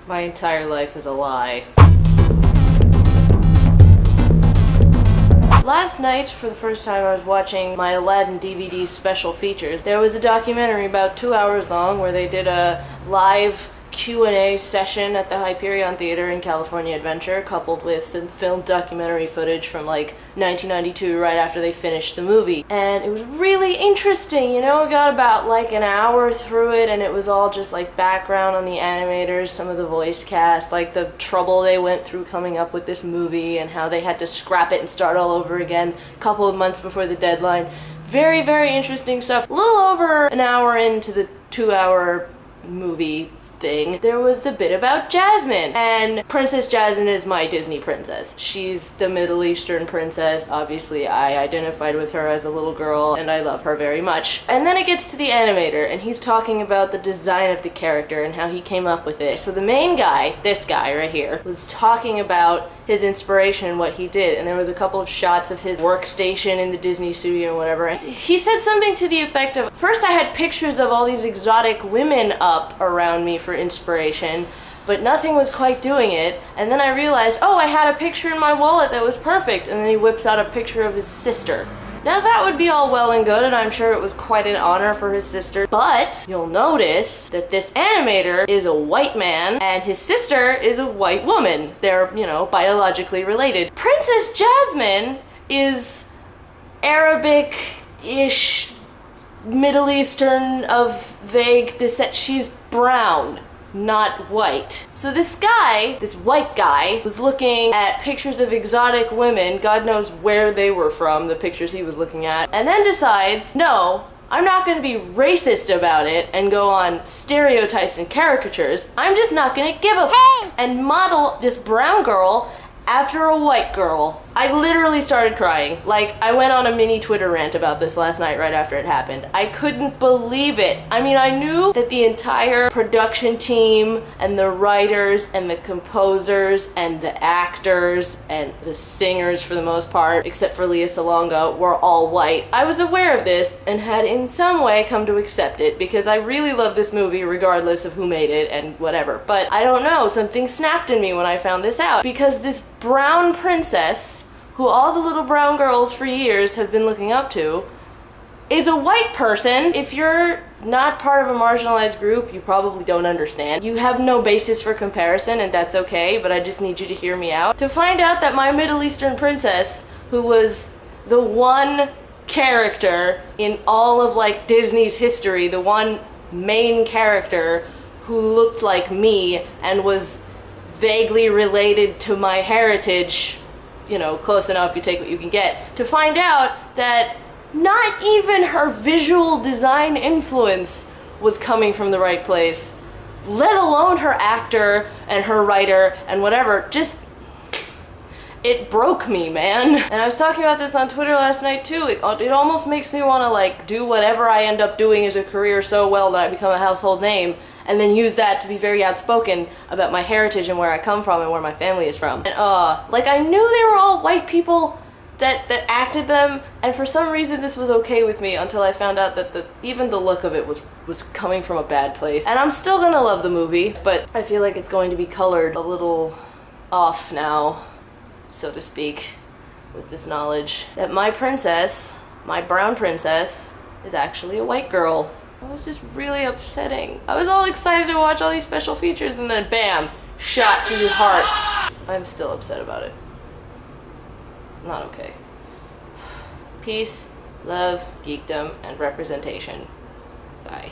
My entire life is a lie. Last night, for the first time, I was watching my Aladdin DVD special features. There was a documentary about 2 hours long where they did a live Q&A session at the Hyperion Theater in California Adventure, coupled with some film documentary footage from like 1992 right after they finished the movie. And it was really interesting, you know, it got about like an hour through it and it was all just like background on the animators, some of the voice cast, like the trouble they went through coming up with this movie and how they had to scrap it and start all over again a couple of months before the deadline. Very, very interesting stuff. A little over an hour into the 2-hour movie thing, there was the bit about Jasmine, and Princess Jasmine is my Disney princess. She's the Middle Eastern princess. Obviously, I identified with her as a little girl, and I love her very much. And then it gets to the animator, and he's talking about the design of the character and how he came up with it. So the main guy, this guy right here, was talking about his inspiration and what he did, and there was a couple of shots of his workstation in the Disney studio and whatever. And he said something to the effect of, first I had pictures of all these exotic women up around me for inspiration, but nothing was quite doing it, and then I realized, oh, I had a picture in my wallet that was perfect, and then he whips out a picture of his sister. Now that would be all well and good, and I'm sure it was quite an honor for his sister, but you'll notice that this animator is a white man and his sister is a white woman. They're, you know, biologically related. Princess Jasmine is Arabic-ish, Middle Eastern of vague descent. She's brown, not white. So this guy, this white guy, was looking at pictures of exotic women, God knows where they were from, the pictures he was looking at, and then decides, no, I'm not gonna be racist about it and go on stereotypes and caricatures. I'm just not gonna give a f and model this brown girl after a white girl. I literally started crying. Like, I went on a mini Twitter rant about this last night right after it happened. I couldn't believe it. I mean, I knew that the entire production team and the writers and the composers and the actors and the singers for the most part, except for Lea Salonga, were all white. I was aware of this and had in some way come to accept it because I really love this movie regardless of who made it and whatever. But I don't know, something snapped in me when I found this out because this brown princess, who all the little brown girls for years have been looking up to, is a white person. If you're not part of a marginalized group, you probably don't understand. You have no basis for comparison, and that's okay, but I just need you to hear me out. To find out that my Middle Eastern princess, who was the one character in all of like Disney's history, the one main character who looked like me and was vaguely related to my heritage, you know, close enough, you take what you can get, to find out that not even her visual design influence was coming from the right place, let alone her actor and her writer and whatever. Just, it broke me, man. And I was talking about this on Twitter last night too. It almost makes me want to like do whatever I end up doing as a career so well that I become a household name, and then use that to be very outspoken about my heritage and where I come from and where my family is from. And like I knew they were all white people that acted them, and for some reason this was okay with me until I found out that even the look of it was coming from a bad place. And I'm still gonna love the movie, but I feel like it's going to be colored a little off now, so to speak, with this knowledge that my princess, my brown princess, is actually a white girl. It was just really upsetting. I was all excited to watch all these special features and then bam, shot to the heart. I'm still upset about it. It's not okay. Peace, love, geekdom, and representation. Bye.